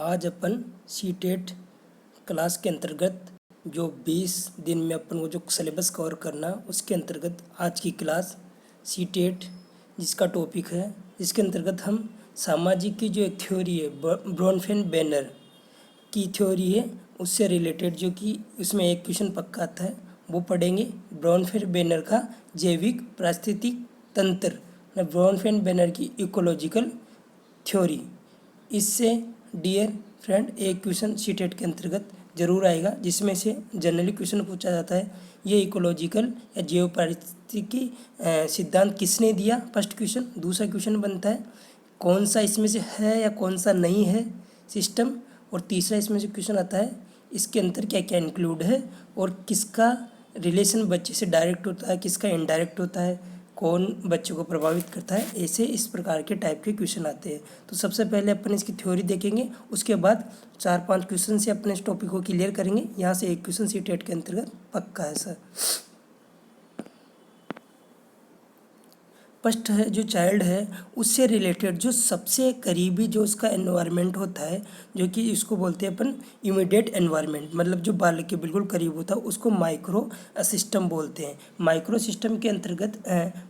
आज अपन CTET class के अंतर्गत जो 20 दिन में अपन को जो सिलेबस कवर करना उसके अंतर्गत आज की क्लास सीटेट जिसका टॉपिक है, जिसके अंतर्गत हम सामाजिक की जो एक थ्योरी है ब्रोनफेन बैनर की थ्योरी है उससे रिलेटेड, जो कि उसमें एक क्वेश्चन पक्का आता है वो पढ़ेंगे। ब्रोनफेन बैनर का जैविक पारिस्थितिक तंत्र, ब्रोनफेन बैनर की इकोलॉजिकल थ्योरी। इससे डियर फ्रेंड एक क्वेश्चन सीटेट के अंतर्गत जरूर आएगा, जिसमें से जनरली क्वेश्चन पूछा जाता है ये इकोलॉजिकल या जैव पारिस्थितिकी सिद्धांत किसने दिया, फर्स्ट क्वेश्चन। दूसरा क्वेश्चन बनता है कौन सा इसमें से है या कौन सा नहीं है सिस्टम, और तीसरा इसमें से क्वेश्चन आता है इसके अंदर क्या क्या इंक्लूड है और किसका रिलेशन बच्चे से डायरेक्ट होता है, किसका इनडायरेक्ट होता है, कौन बच्चों को प्रभावित करता है। ऐसे इस प्रकार के टाइप के क्वेश्चन आते हैं। तो सबसे पहले अपन इसकी थ्योरी देखेंगे, उसके बाद 4-5 क्वेश्चन से अपने इस टॉपिक को क्लियर करेंगे। यहाँ से एक क्वेश्चन सीटेट के अंतर्गत पक्का है सर। फर्स्ट है जो चाइल्ड है उससे रिलेटेड जो सबसे करीबी जो उसका एनवायरनमेंट होता है, जो कि इसको बोलते हैं अपन इमीडिएट एनवायरनमेंट, मतलब जो बालक के बिल्कुल करीब होता है उसको माइक्रो सिस्टम बोलते हैं। माइक्रो सिस्टम के अंतर्गत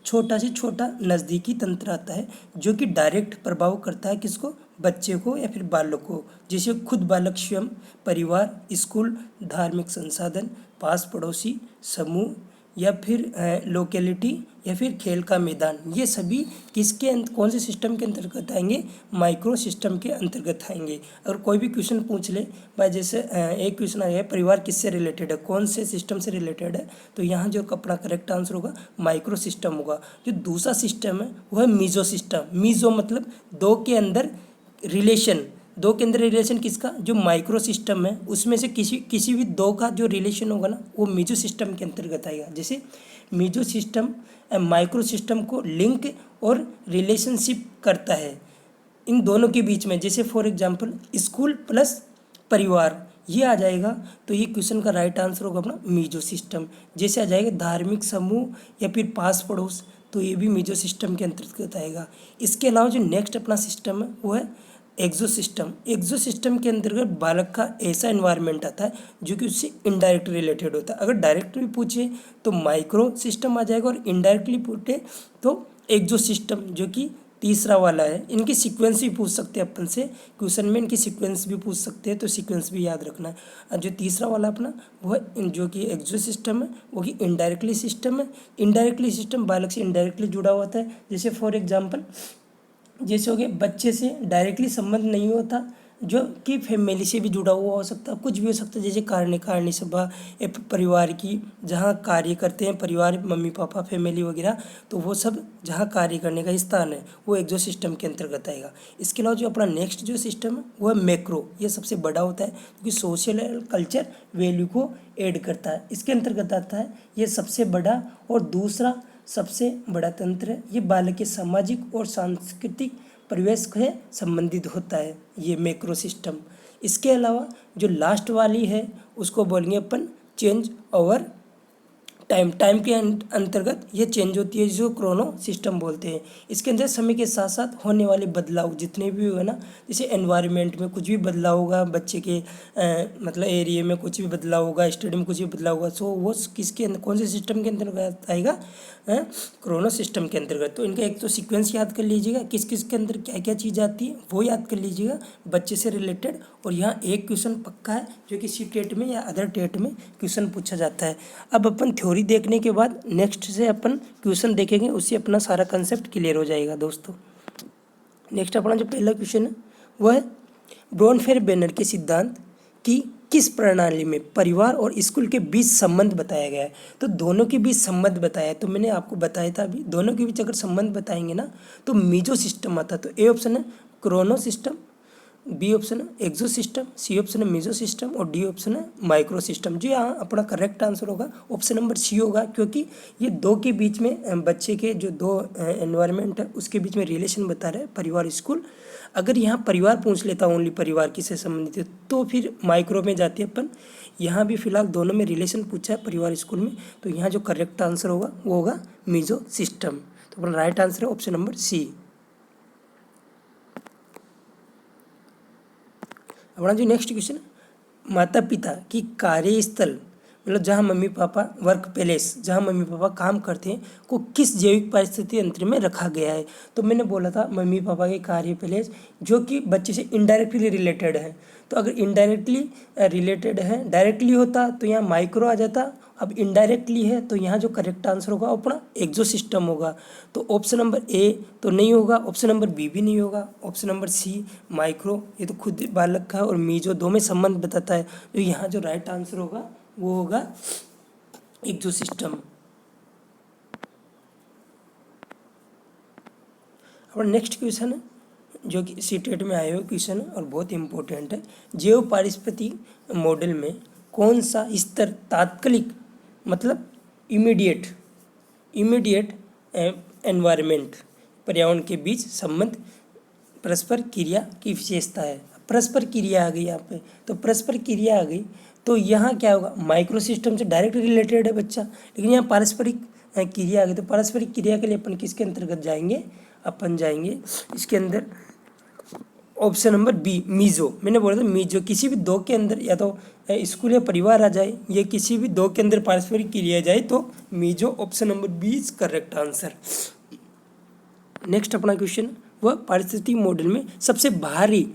छोटा से छोटा नज़दीकी तंत्र आता है जो कि डायरेक्ट प्रभाव करता है किसको, बच्चे को या फिर बालक को, जैसे खुद बालक स्वयं, परिवार, स्कूल, धार्मिक संसाधन, पास पड़ोसी, समूह या फिर लोकेलिटी या फिर खेल का मैदान। ये सभी किसके कौन से सिस्टम के अंतर्गत आएंगे, माइक्रो सिस्टम के अंतर्गत आएंगे। अगर कोई भी क्वेश्चन पूछ ले भाई, जैसे एक क्वेश्चन आया है परिवार किससे रिलेटेड है, कौन से सिस्टम से रिलेटेड है, तो यहाँ जो अपना करेक्ट आंसर होगा माइक्रो सिस्टम होगा। जो दूसरा सिस्टम है वो है मीजो सिस्टम। मीजो मतलब दो के अंदर रिलेशन, दो के अंदर रिलेशन किसका, जो माइक्रो सिस्टम है उसमें से किसी भी दो का जो रिलेशन होगा ना वो मीजो सिस्टम के अंतर्गत आएगा। जैसे मीजो सिस्टम माइक्रो सिस्टम को लिंक और रिलेशनशिप करता है इन दोनों के बीच में। जैसे फॉर एग्जांपल स्कूल प्लस परिवार ये आ जाएगा, तो ये क्वेश्चन का राइट आंसर होगा अपना मीजो सिस्टम। जैसे आ जाएगा धार्मिक समूह या फिर पास पड़ोस, तो ये भी मीजो सिस्टम के अंतर्गत आएगा। इसके अलावा जो नेक्स्ट अपना सिस्टम है वो है एक्सो सिस्टम। एक्सो सिस्टम के अंतर्गत बालक का ऐसा एनवायरनमेंट आता है जो कि उससे इनडायरेक्ट रिलेटेड होता है। अगर डायरेक्ट भी पूछे तो माइक्रो सिस्टम आ जाएगा, और इनडायरेक्टली पूछे तो एक्सो सिस्टम, जो कि तीसरा वाला है। इनकी सीक्वेंस भी पूछ सकते हैं अपन से क्वेश्चन में, इनकी सीक्वेंस भी पूछ सकते हैं, तो सीक्वेंस भी याद रखना है। और जो तीसरा वाला अपना वो है जो कि एक्सो सिस्टम है, वो कि इनडायरेक्टली सिस्टम है। इनडायरेक्टली सिस्टम बालक से इनडायरेक्टली जुड़ा होता है। जैसे फॉर एग्जाम्पल जैसे हो गए बच्चे से डायरेक्टली संबंध नहीं होता, जो कि फैमिली से भी जुड़ा हुआ हो सकता है, कुछ भी हो सकता है। जैसे कार्यकारिणी सभा या परिवार की जहाँ कार्य करते हैं परिवार, मम्मी पापा, फैमिली वगैरह, तो वो सब जहाँ कार्य करने का स्थान है वो एक्सो सिस्टम के अंतर्गत आएगा। इसके अलावा जो अपना नेक्स्ट जो सिस्टम है वो है मैक्रो। ये सबसे बड़ा होता है क्योंकि सोशल एंड कल्चर वैल्यू को ऐड करता है, इसके अंतर्गत आता है। ये सबसे बड़ा और दूसरा सबसे बड़ा तंत्र है। ये बालक के सामाजिक और सांस्कृतिक परिवेश से संबंधित होता है, ये मैक्रो सिस्टम। इसके अलावा जो लास्ट वाली है उसको बोलेंगे अपन चेंज ओवर टाइम के अंतर्गत ये चेंज होती है, जो क्रोनो सिस्टम बोलते हैं। इसके अंदर समय के साथ साथ होने वाले बदलाव जितने भी हुए ना, जैसे एनवायरनमेंट में कुछ भी बदलाव होगा, बच्चे के मतलब एरिया में कुछ भी बदलाव होगा, स्टडी में कुछ भी बदलाव होगा, सो वो किसके कौन से सिस्टम के अंतर्गत आएगा, क्रोनो सिस्टम के अंतर्गत। तो इनका एक तो सीक्वेंस याद कर लीजिएगा, किस किस के अंदर क्या क्या चीज़ आती है वो याद कर लीजिएगा बच्चे से रिलेटेड। और यहाँ एक क्वेश्चन पक्का है जो कि सी टेट में या अदर टेट में क्वेश्चन पूछा जाता है। अब अपन थ्योरी देखने के बाद नेक्स्ट से अपन क्वेश्चन देखेंगे, उससे अपना सारा कंसेप्ट क्लियर हो जाएगा दोस्तों। नेक्स्ट अपना जो पहला क्वेश्चन है वो है ब्रोनफेन बैनर के सिद्धांत की किस प्रणाली में परिवार और स्कूल के बीच संबंध बताया गया है। तो दोनों के बीच संबंध बताया है, तो मैंने आपको बताया था अभी, दोनों के बीच अगर संबंध बताएंगे ना तो मीजो सिस्टम आता है। तो ए ऑप्शन है क्रोनो सिस्टम, बी ऑप्शन है एक्सो सिस्टम, सी ऑप्शन है मीजो सिस्टम, और डी ऑप्शन है माइक्रो सिस्टम। जो यहाँ अपना करेक्ट आंसर होगा ऑप्शन नंबर सी होगा, क्योंकि ये दो के बीच में बच्चे के जो दो एनवायरनमेंट है उसके बीच में रिलेशन बता रहा है परिवार स्कूल। अगर यहाँ परिवार पूछ लेता ओनली परिवार किससे संबंधित है तो फिर माइक्रो में जाते हैं अपन। यहाँ भी फिलहाल दोनों में रिलेशन पूछा है परिवार स्कूल में, तो यहाँ जो करेक्ट आंसर होगा वो होगा मीजो सिस्टम। तो अपना राइट आंसर है ऑप्शन नंबर सी। अपना जो नेक्स्ट क्वेश्चन, माता पिता की कार्यस्थल मतलब जहाँ मम्मी पापा वर्क प्लेस जहाँ मम्मी पापा काम करते हैं को किस जैविक पारिस्थितिकी तंत्र में रखा गया है। तो मैंने बोला था मम्मी पापा के कार्य प्लेस जो कि बच्चे से इनडायरेक्टली रिलेटेड है। तो अगर इनडायरेक्टली रिलेटेड है, डायरेक्टली होता तो यहाँ माइक्रो आ जाता, अब इनडायरेक्टली है तो यहाँ जो करेक्ट आंसर होगा वो अपना एक्सो सिस्टम होगा। तो ऑप्शन नंबर ए तो नहीं होगा, ऑप्शन नंबर बी भी नहीं होगा, ऑप्शन नंबर सी माइक्रो ये तो खुद बालक का और मीजो दो में संबंध बताता है। तो यहाँ जो राइट आंसर होगा वो होगा एक्सो सिस्टम। और नेक्स्ट क्वेश्चन है जो कि सीटेट में आए हुए क्वेश्चन है और बहुत इंपॉर्टेंट है। जैव पारिस्थितिक मॉडल में कौन सा स्तर तात्कालिक मतलब इमीडिएट एनवायरनमेंट पर्यावरण के बीच संबंध परस्पर क्रिया की विशेषता है। परस्पर क्रिया आ गई यहाँ पे, तो परस्पर क्रिया आ गई तो यहाँ क्या होगा, माइक्रो सिस्टम से डायरेक्ट रिलेटेड है बच्चा, लेकिन यहाँ पारस्परिक क्रिया आ गई। तो पारस्परिक क्रिया के लिए अपन किसके अंतर्गत जाएंगे, अपन जाएंगे इसके अंदर ऑप्शन नंबर बी मीजो। मैंने बोला था मीजो किसी भी दो के अंदर या तो स्कूल या परिवार आ जाए, या किसी भी दो के अंदर पारस्परिक क्रिया जाए तो meso option number B is correct answer. Next अपना क्वेश्चन वह पारिस्थितिक मॉडल में सबसे भारी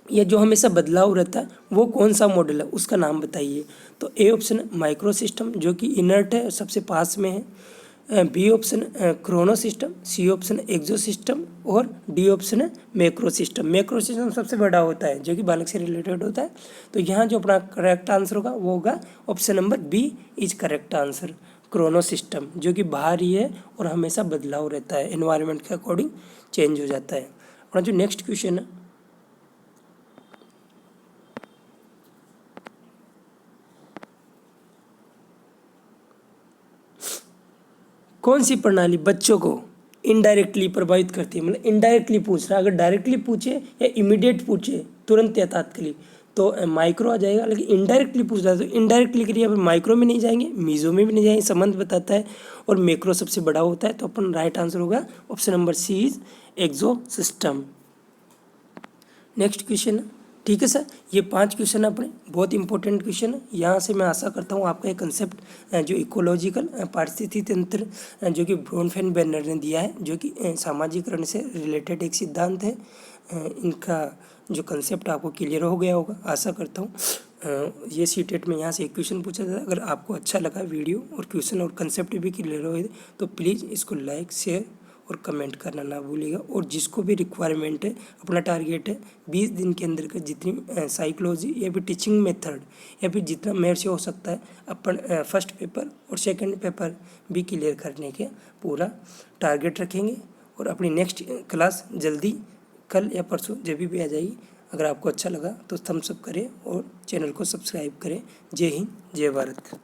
या जो हमेशा बदलाव रहता है वो कौन सा मॉडल है, उसका नाम बताइए। तो ए ऑप्शन माइक्रो सिस्टम जो कि इनर्ट है सबसे पास में है, B option chrono system, C option exo system और डी ऑप्शन है मैक्रो सिस्टम। मैक्रो सिस्टम सबसे बड़ा होता है जो कि बालक से रिलेटेड होता है। तो यहाँ जो अपना करेक्ट आंसर होगा वो होगा option number B is correct answer, chrono system जो कि भारी है और हमेशा बदलाव रहता है, एनवायरनमेंट के अकॉर्डिंग चेंज हो जाता है। अपना जो नेक्स्ट क्वेश्चन है कौन सी प्रणाली बच्चों को इनडायरेक्टली प्रभावित करती है, मतलब इनडायरेक्टली पूछ रहा है। अगर डायरेक्टली पूछे या इमीडिएट पूछे तुरंत या तात्कालिक तो माइक्रो आ जाएगा, लेकिन इनडायरेक्टली पूछ रहा है तो इनडायरेक्टली करिए फिर माइक्रो में नहीं जाएंगे, मीजो में भी नहीं जाएंगे, संबंध बताता है और मैक्रो सबसे बड़ा होता है। तो अपन राइट आंसर होगा option number C is exo system. Next question, ठीक है सर, ये 5 क्वेश्चन अपने बहुत इंपॉर्टेंट क्वेश्चन है। यहाँ से मैं आशा करता हूँ आपका एक कंसेप्ट जो इकोलॉजिकल पारिस्थितिकी तंत्र जो कि ब्रोनफेन बेर्नर ने दिया है, जो कि सामाजिकरण से रिलेटेड एक सिद्धांत है, इनका जो कंसेप्ट आपको क्लियर हो गया होगा आशा करता हूँ। ये सीटेट में यहाँ से एक क्वेश्चन पूछा था। अगर आपको अच्छा लगा वीडियो और क्वेश्चन और कंसेप्ट भी क्लियर हो तो प्लीज़ इसको लाइक शेयर और कमेंट करना ना भूलिएगा। और जिसको भी रिक्वायरमेंट है, अपना टारगेट है 20 दिन के अंदर का जितनी साइकोलॉजी या फिर टीचिंग मेथड या फिर जितना मेरे से हो सकता है अपन फर्स्ट पेपर और सेकंड पेपर भी क्लियर करने के पूरा टारगेट रखेंगे। और अपनी नेक्स्ट क्लास जल्दी कल या परसों जब भी आ जाएगी। अगर आपको अच्छा लगा तो थम्स अप करें और चैनल को सब्सक्राइब करें। जय हिंद, जय भारत।